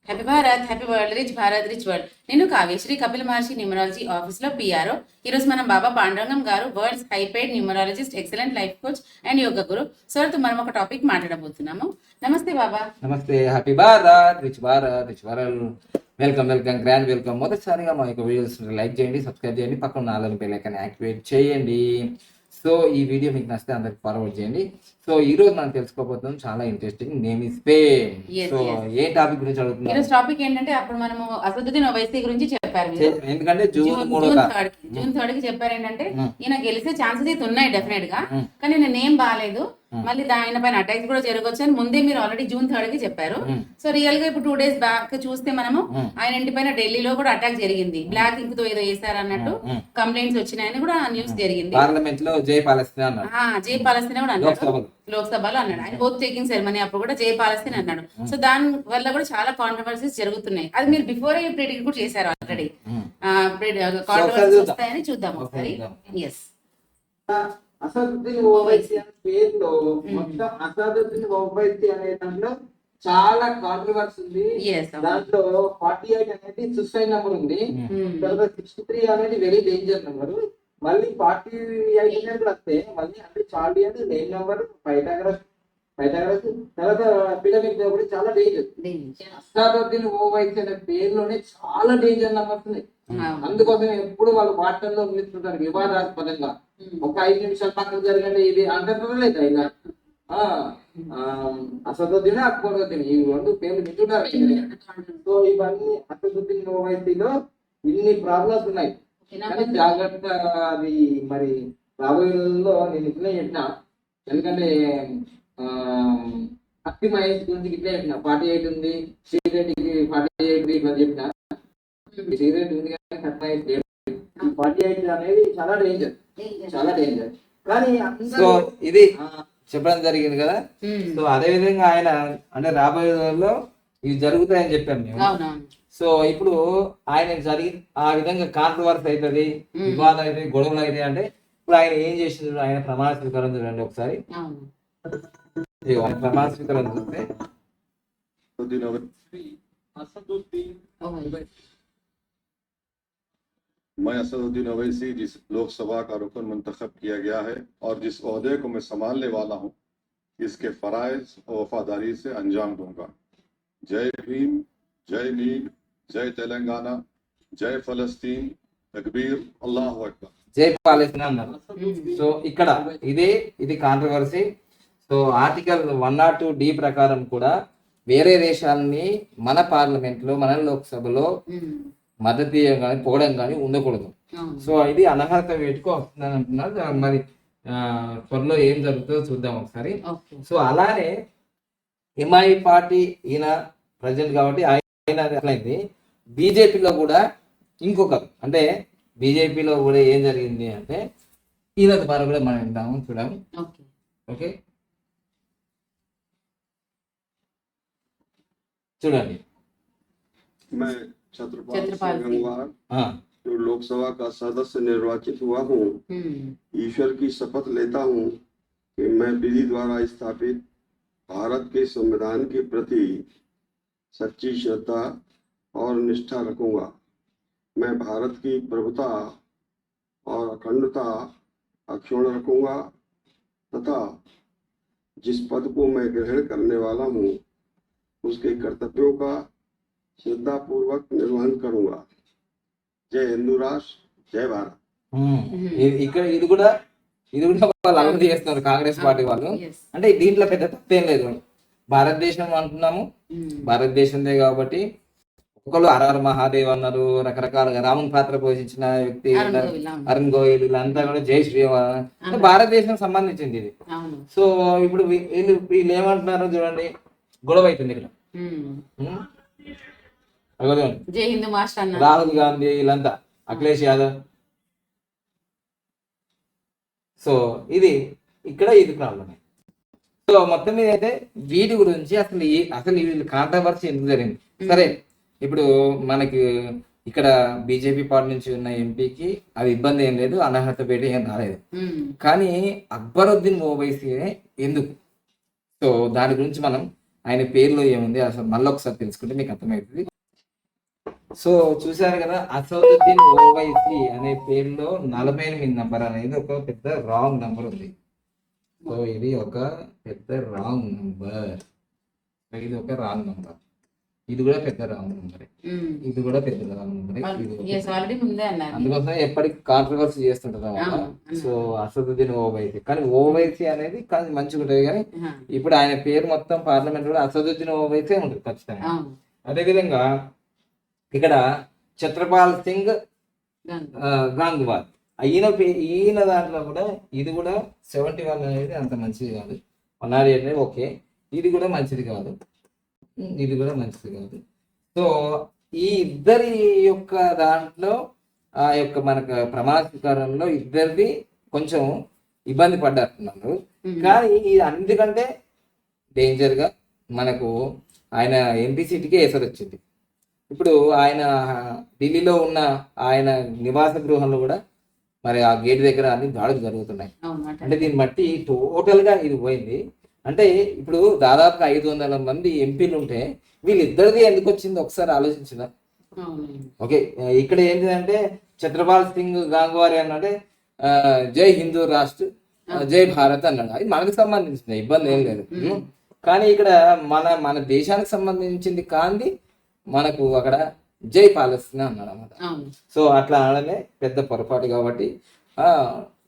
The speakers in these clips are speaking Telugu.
Happy Bharat, happy world, rich Bharat, rich world. నేను కావ్యశ్రీ కపిల మహర్షి న్యూమరాలజీ ఆఫీస్ లో పిఆర్ఓ. ఈ రోజు మనం బాబా పాండురంగం గారు, world's hyped numerologist, excellent life coach and yoga guru సార్తో మనం ఒక టాపిక్ మాట్లాడబోతున్నాము. నమస్తే బాబా. నమస్తే. Happy Bharat, rich world. Welcome grand welcome. మొదటిసారిగా మా యొక్క వీడియోస్ లైక్ చేయండి, సబ్స్క్రైబ్ చేయండి, పక్కన నాలుగు బెల్ ఐకాన్ యాక్టివేట్ చేయండి. సో ఈ వీడియో మీకు నచ్చితే అందరికి ఫార్వర్డ్ చేయండి. సో ఈ రోజు మనం తెలుసుకోబోతున్నాం చాలా interesting, name is fame. So A topic గురించి అడుగుతున్నాం? ఈరోజు టాపిక్ ఏంటంటే, అప్పుడు మనము అసదుద్దీన్ ఓవైసీ గురించి చెప్పారు. ఎందుకంటే జూన్ 3 కి చెప్పారు ఏంటంటే, ఈయన గెలిచే ఛాన్సెస్ అయితే ఉన్నాయి డెఫినెట్ గా, కానీ నేను నేమ్ బాగాలేదు, మళ్ళీ దాని పైన అటాక్స్ కూడా జరగవచ్చు అని ముందే మీరు ఆల్రెడీ జూన్ 3 కి చెప్పారు. సో రియల్ గా ఇప్పుడు 2 days బ్యాక్ చూస్తే మనము ఆయన ఇంటి పైన ఢిల్లీలో కూడా అటాక్ జరిగింది, బ్లాక్ ఇంక్ తో ఏదో వేసారు అన్నట్టు కంప్లైంట్స్ వచ్చినాయని కూడా న్యూస్ జరిగింది. పార్లమెంట్ లో జై పాలస్తీనా కూడా అన్నాడు, లోక్సభలో అన్నాడు. ఆయన ఓత్ టేకింగ్ సెరమనీ అప్పుడు కూడా జై పాలస్తీన్ అన్నాడు. సో దాని వల్ల కూడా చాలా కాంట్రవర్సీస్ జరుగుతున్నాయి. అది మీరు బిఫోర్ ప్రెడిక్ట్ కూడా చేశారు ఆల్రెడీ. కాంట్రవర్సీస్ వస్తాయని చూద్దాం ఒకసారి. ఎస్, అసదుద్దీన్ ఓవైసీ అనే పేరులో మొత్తం అసదుద్దీన్ ఓవైసీ అనే దాంట్లో చాలా కాంట్రవర్సీ ఉంది. దాంట్లో 48 అనేది సూసైడ్ నెంబర్ ఉంది, తర్వాత 63 అనేది వెరీ డేంజర్ నెంబర్, మళ్ళీ 48 అనేది వస్తే మళ్ళీ అంటే చార్లీ అనేది నేమ్ నెంబర్, పైథాగరస్ తర్వాత పిరమిడ్ కూడా చాలా డేంజర్. అసదుద్దీన్ ఓవైసీ అనే పేరులోనే చాలా డేంజర్ నెంబర్స్ ఉన్నాయి. అందుకోసం ఎప్పుడు వాళ్ళు వార్తల్లో నిలుస్తుంటారు వివాదాస్పదంగా. ఒక 5 నిమిషాలు పక్కన జరగండి ఇది అంటారు లేదా, ఇలా అసదుద్దీన్, అక్బరుద్దీన్ ఈ 2 పేర్లు వింటున్నారు. సో ఇవన్నీ అసదుద్దీన్ ఓవైసీలో ఇన్ని ప్రాబ్లమ్స్ ఉన్నాయి. కానీ జాగ్రత్త, అది మరి రాబోయే రోజుల్లో నేను ఇట్లే చెప్పినా, ఎందుకంటే అక్కి మహేష్ గురించి ఇట్లే చెప్పిన 48 ఉంది, శ్రీరెడ్డికి 48 ఇట్లా చెప్పిన. శ్రీరెడ్డి ఉంది కానీ 48 అనేది చాలా డేంజర్. కానీ సో ఇది చెప్పడం జరిగింది కదా. సో అదే విధంగా ఆయన అంటే రాబోయే రోజుల్లో ఇవి జరుగుతాయని చెప్పాము మేము. సో ఇప్పుడు ఆయన జరిగి ఆ విధంగా కాంట్రవర్సీ అవుతుంది, వివాదం అయితే, గొడవలు అయితే అంటే ఇప్పుడు ఆయన ఏం చేసిండు, ఆయన ప్రమాణ స్వీకారం చూడండి ఒకసారి. ప్రమాణ స్వీకారం చూస్తే मैं असदुद्दीन ओवैसी जिस लोकसभा का रुकन मुंतखब किया गया है और जिस ओहदे को मैं संभालने वाला हूं, इसके फराइज और वफादारी से अंजाम दूंगा. जय भीम, जय नील, जय तेलंगाना, जय फलस्तीन, तकबीर, अल्लाहु अकबर. జై పాలస్తీనా అన్నారు. సో ఇక్కడ ఇది కాంట్రవర్సీ. సో ఆర్టికల్ 102D ప్రకారం కూడా వేరే దేశాలని మన పార్లమెంట్ లో, మన లోక్సభలో మద్దతు కానీ పోవడం కానీ ఉండకూడదు. సో ఇది అనర్హత వేటుకు వస్తుందని అంటున్నారు. మరి త్వరలో ఏం జరుగుతుందో చూద్దాం ఒకసారి. సో అలానే ఎంఐ పార్టీ ఈయన ప్రెసిడెంట్ కాబట్టి ఆయన అట్లయింది. బీజేపీలో కూడా ఇంకొకరు, అంటే బీజేపీలో కూడా ఏం జరిగింది అంటే ఈయన ద్వారా కూడా మనం విందాము, చూడము. ఓకే, చూడండి. छत्रपाल गंगवार जो लोकसभा का सदस्य निर्वाचित हुआ हूँ, ईश्वर की शपथ लेता हूँ कि मैं विधि द्वारा स्थापित भारत के संविधान के प्रति सच्ची श्रद्धा और निष्ठा रखूंगा. मैं भारत की प्रभुता और अखंडता अक्षुण्ण रखूंगा तथा जिस पद को मैं ग्रहण करने वाला हूँ उसके कर्तव्यों का श्रद्धा पूर्वक निर्वहन करूंगा. जय हिंदू राष्ट्र, जय भारत. ఇక్కడ ఇది కూడా వాళ్ళు అభివృద్ధి చేస్తున్నారు కాంగ్రెస్ పార్టీ వాళ్ళు. అంటే దీంట్లో పెద్ద తప్పేం లేదు. భారతదేశం అంటున్నాము, భారతదేశందే కాబట్టి ఒకళ్ళు హర మహాదేవ్ అన్నారు, రకరకాలుగా రాముని పాత్ర పోషించిన వ్యక్తి అరుణ్ గోయల్, వీళ్ళంతా కూడా జై శ్రీరామ్, అంటే భారతదేశం సంబంధించింది ఇది. సో ఇప్పుడు వీళ్ళు ఏమంటున్నారో చూడండి, గొడవ అవుతుంది ఇక్కడ. జై హిందూ మాస్టర్, రాహుల్ గాంధీ, వీళ్ళంతా అఖిలేష్ యాదవ్. సో ఇది ప్రాబ్లం. సో మొత్తం మీద అయితే వీటి గురించి అసలు వీళ్ళు కాంట్రవర్సీ ఎందుకు జరిగింది. సరే, ఇప్పుడు మనకి ఇక్కడ బీజేపీ పార్టీ నుంచి ఉన్న ఎంపీకి అది ఇబ్బంది ఏం లేదు, అనర్హత పేట ఏం రాలేదు. కానీ అక్బరుద్దీన్ ఓవైసీ ఎందుకు, సో దాని గురించి మనం ఆయన పేరులో ఏముంది అసలు మళ్ళీ ఒకసారి తెలుసుకుంటే మీకు అర్థమవుతుంది. సో చూసారు కదా, అసదుద్దీన్ ఓవైసీ అనే పేరులో 48 నంబర్ అనేది ఒక పెద్ద రాంగ్ నంబర్ ఉంది. సో ఇది ఒక పెద్ద రాంగ్ నంబర్, ఇది ఒక రాంగ్ నంబర్, ఇది కూడా పెద్ద రాంగ్ నంబర్, ఇది కూడా పెద్ద రాంగ్ నంబర్. అందుకోసం ఎప్పటికి కాంట్రవర్సీ చేస్తుంటారు అన్నమాట. సో అసదుద్దీన్ ఓవైసీ, కానీ ఓవైసీ అనేది కానీ మంచిగా ఉంటుంది. కానీ ఇప్పుడు ఆయన పేరు మొత్తం పార్లమెంట్ కూడా అసదుద్దీన్ ఓవైసీ ఉంటుంది ఖచ్చితంగా. అదేవిధంగా ఇక్కడ ఛత్రపాల్ సింగ్ గాంగ్వార్ ఈయన దాంట్లో కూడా ఇది కూడా 71 అనేది అంత మంచిది కాదు. 108 అనేది ఓకే, ఇది కూడా మంచిది కాదు, ఇది కూడా మంచిది కాదు. సో ఈ ఇద్దరి యొక్క దాంట్లో ఆ యొక్క మనకు ప్రమాణ స్వీకారంలో ఇద్దరిది కొంచెం ఇబ్బంది పడ్డారు. కానీ ఇది అన్నిటికంటే డేంజర్ గా మనకు ఆయన ఎంపీ సీట్కే ఎసరు వచ్చింది. ఇప్పుడు ఆయన ఢిల్లీలో ఉన్న ఆయన నివాస గృహంలో కూడా మరి ఆ గేట్ దగ్గర అన్ని దాడులు జరుగుతున్నాయి. అంటే దీన్ని బట్టి టోటల్ గా ఇది పోయింది. అంటే ఇప్పుడు దాదాపుగా 500 మంది ఎంపీలు ఉంటే వీళ్ళిద్దరిది ఎందుకు వచ్చింది ఒకసారి ఆలోచించదా? ఓకే, ఇక్కడ ఏంటిదంటే ఛత్రపాల్ సింగ్ గాంగ్వార్ అన్నాడే జై హిందూ రాష్ట్ర జై భారత్ అన్నాడు. అది మనకు సంబంధించింది, ఇబ్బంది ఏం లేదు. కానీ ఇక్కడ మన దేశానికి సంబంధించింది కాంది మనకు అక్కడ జై పాలస్తీనా అన్నాడు అన్నమాట. సో అట్లా అనడమే పెద్ద పొరపాటు. కాబట్టి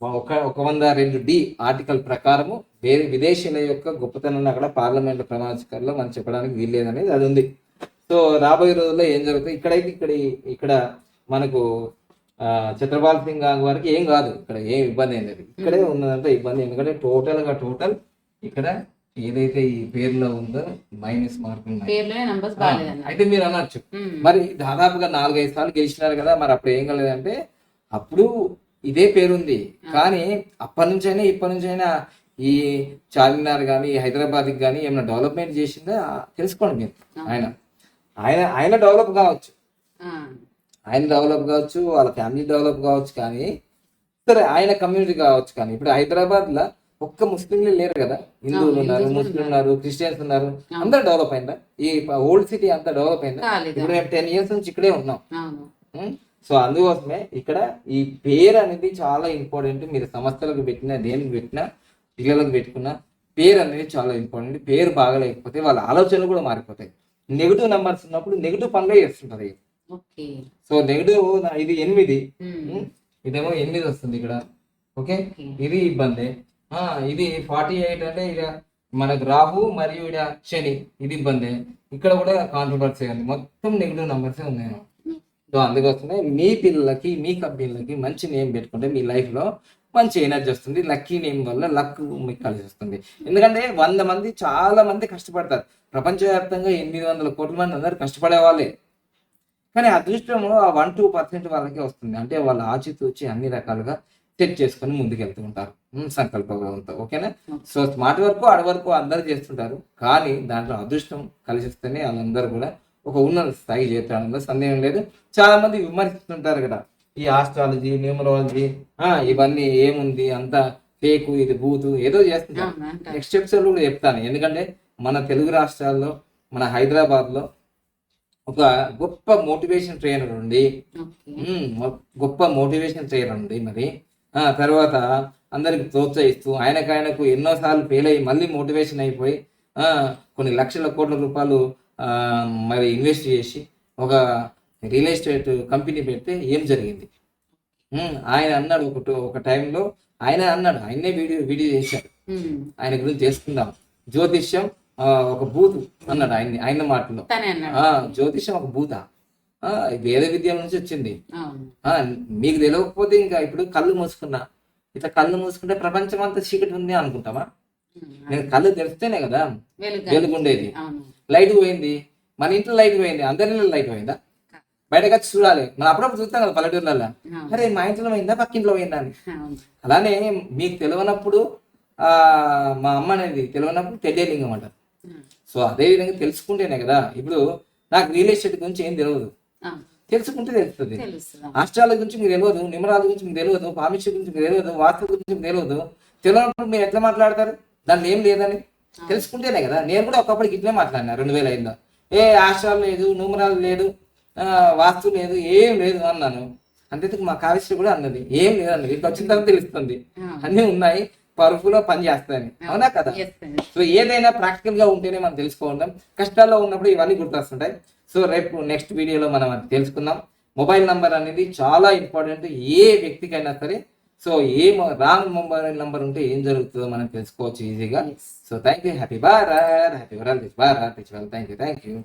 102D ఆర్టికల్ ప్రకారము వేరే విదేశీయుల యొక్క గొప్పతనాన్ని అక్కడ పార్లమెంట్ ప్రమాణికల్లో మనం చెప్పడానికి వీల్లేదనేది అది ఉంది. సో రాబోయే రోజుల్లో ఏం జరుగుతుంది ఇక్కడైతే ఇక్కడ మనకు ఛత్రపాల్ సింగ్ గాంగ్వార్కి ఏం కాదు, ఇక్కడ ఏం ఇబ్బంది ఏం లేదు. ఇక్కడే ఉన్నదంతా ఇబ్బంది, ఎందుకంటే టోటల్ ఇక్కడ ఏదైతే ఈ పేరులో ఉందో మైనస్ మార్కులు. అయితే మీరు అనొచ్చు మరి దాదాపుగా 4-5 సార్లు గెలిచినారు కదా, మరి అప్పుడు ఏం కలదంటే అప్పుడు ఇదే పేరుంది. కానీ అప్పటి నుంచైనా ఈ చార్మినార్ కానీ హైదరాబాద్కి కానీ ఏమైనా డెవలప్మెంట్ చేసిందా తెలుసుకోండి మీరు. ఆయన డెవలప్ కావచ్చు, వాళ్ళ ఫ్యామిలీ డెవలప్ కావచ్చు, కానీ సరే ఆయన కమ్యూనిటీ కావచ్చు. కానీ ఇప్పుడు హైదరాబాద్ లో ఒక్క ముస్లింలు లేరు కదా, హిందువులు ఉన్నారు, ముస్లింలు ఉన్నారు, క్రిస్టియన్స్ ఉన్నారు, అందరు డెవలప్ అయిందా? ఈ ఓల్డ్ సిటీ అంతా డెవలప్ అయిందా? ఇప్పుడు మేము 10 years నుంచి ఇక్కడే ఉన్నాం. సో అందుకోసమే ఇక్కడ ఈ పేరు అనేది చాలా ఇంపార్టెంట్. మీరు సంస్థలకు పెట్టినా దేనికి పెట్టినా పిల్లలకు పెట్టుకున్నా పేరు అనేది చాలా ఇంపార్టెంట్. పేరు బాగలేకపోతే వాళ్ళ ఆలోచనలు కూడా మారిపోతాయి. నెగిటివ్ నెంబర్స్ ఉన్నప్పుడు నెగిటివ్ పనులే చేస్తుంటది. సో నెగిటివ్ ఇది 8, ఇదేమో 8 వస్తుంది ఇక్కడ. ఓకే, ఇది ఇబ్బంది. ఇది 48 అంటే ఇక మనకు రాహు మరియు ఇక శని, ఇది ఇబ్బంది. ఇక్కడ కూడా కాంట్రవర్సీ ఉంది, మొత్తం నెగిటివ్ నెంబర్సే ఉన్నాయి. సో అందుకోసమే మీ పిల్లలకి మీ కంపెనీలకి మంచి నేమ్ పెట్టుకుంటే మీ లైఫ్ లో మంచి ఎనర్జీ వస్తుంది. లక్కీ నేమ్ వల్ల లక్ మీకు కలిసి వస్తుంది. ఎందుకంటే 100 మంది చాలా మంది కష్టపడతారు. ప్రపంచవ్యాప్తంగా 800 కోట్ల మంది అందరు కష్టపడే వాళ్ళే. కానీ అదృష్టము ఆ 1-2% వాళ్ళకే వస్తుంది. అంటే వాళ్ళు ఆచితూచి అన్ని రకాలుగా సెట్ చేసుకొని ముందుకెళ్తూ ఉంటారు సంకల్పంతో. ఓకేనా? సో స్మార్ట్ వర్క్ ఆడ వరకు అందరు చేస్తుంటారు, కానీ దాంట్లో అదృష్టం కలిసి వస్తేనే వాళ్ళందరూ కూడా ఒక ఉన్నత స్థాయి చేస్తారంలో సందేహం లేదు. చాలా మంది విమర్శిస్తుంటారు కదా ఈ ఆస్ట్రాలజీ, న్యూమరాలజీ, ఇవన్నీ ఏముంది అంతా ఫేకు, ఇది బూతు ఏదో చేస్తుంటారు. నెక్స్ట్ ఎపిసోడ్ కూడా చెప్తాను. ఎందుకంటే మన తెలుగు రాష్ట్రాల్లో మన హైదరాబాద్ లో ఒక గొప్ప మోటివేషన్ ట్రైనర్ ఉంది, మరి తర్వాత అందరికి ప్రోత్సహిస్తూ ఆయనకు ఎన్నోసార్లు ఫెయిల్ అయ్యి మళ్ళీ మోటివేషన్ అయిపోయి కొన్ని లక్షల కోట్ల రూపాయలు మరి ఇన్వెస్ట్ చేసి ఒక రియల్ ఎస్టేట్ కంపెనీ పెడితే ఏం జరిగింది? ఆయన అన్నాడు ఒక టైంలో, ఆయనే వీడియో చేశాడు. ఆయన గురించి చేసుకుందాం. జ్యోతిష్యం ఒక బూత్ అన్నాడు ఆయన మాటలో. జ్యోతిష్యం ఒక బూత, వేద విద్య నుంచి వచ్చింది. మీకు తెలియకపోతే ఇంకా ఇప్పుడు కళ్ళు మూసుకున్నా, ఇట్లా కళ్ళు మూసుకుంటే ప్రపంచం అంతా చీకటి ఉంది అనుకుంటామా? నేను కళ్ళు తెరిస్తేనే కదా వెలుగుండేది. లైట్ పోయింది, మన ఇంట్లో లైట్ పోయింది, అందరి ఇంట్లో లైట్ పోయిందా? బయటకు వచ్చి చూడాలి. మనం అప్పుడప్పుడు చూస్తాం కదా పల్లెటూర్లలో, అరే మా ఇంట్లో పోయిందా పక్కింట్లో పోయిందా అని. అలానే మీకు తెలియనప్పుడు మా అమ్మ అనేది తెలియనప్పుడు తెలియలింగం అంటారు. సో అదే విధంగా తెలుసుకుంటేనే కదా. ఇప్పుడు నాకు రియల్ ఎస్టేట్ గురించి ఏం తెలియదు, తెలుసుకుంటే తెలుస్తుంది. ఆస్ట్రాలజీ గురించి మీకు తెలియదు, న్యూమరాలజీ గురించి మీకు తెలియదు, పామిస్ట్రీ గురించి మీకు తెలియదు, వాస్తు గురించి మీకు తెలియదు. తెలియనప్పుడు మీరు ఎట్లా మాట్లాడతారు? దాన్ని ఏం లేదని తెలుసుకుంటేనే కదా. నేను కూడా ఒకప్పటికి ఇట్లే మాట్లాడినా 2005లో. ఆస్ట్రాల్ లేదు, న్యూమరాల్ లేదు, వాస్తు లేదు, ఏం లేదు అన్నాను. అంతేందుకు మా కావిశ్రీ కూడా అన్నది ఏం లేదు అన్నది. ఇట్లా వచ్చిన తర్వాత తెలుస్తుంది అన్నీ ఉన్నాయి, పవర్ఫుల్ గా పని చేస్తాయని. అవునా కదా? సో ఏదైనా ప్రాక్టికల్ గా ఉంటేనే మనం తెలుసుకోవడం. కష్టాల్లో ఉన్నప్పుడు ఇవన్నీ గుర్తొస్తుంటాయి. సో రేపు నెక్స్ట్ వీడియోలో మనం అది తెలుసుకుందాం. మొబైల్ నంబర్ అనేది చాలా ఇంపార్టెంట్ ఏ వ్యక్తికైనా సరే. సో రాంగ్ మొబైల్ నంబర్ ఉంటే ఏం జరుగుతుందో మనం తెలుసుకోవచ్చు ఈజీగా. So thank you. Happy Bharat, happy world Bharat. Thank you.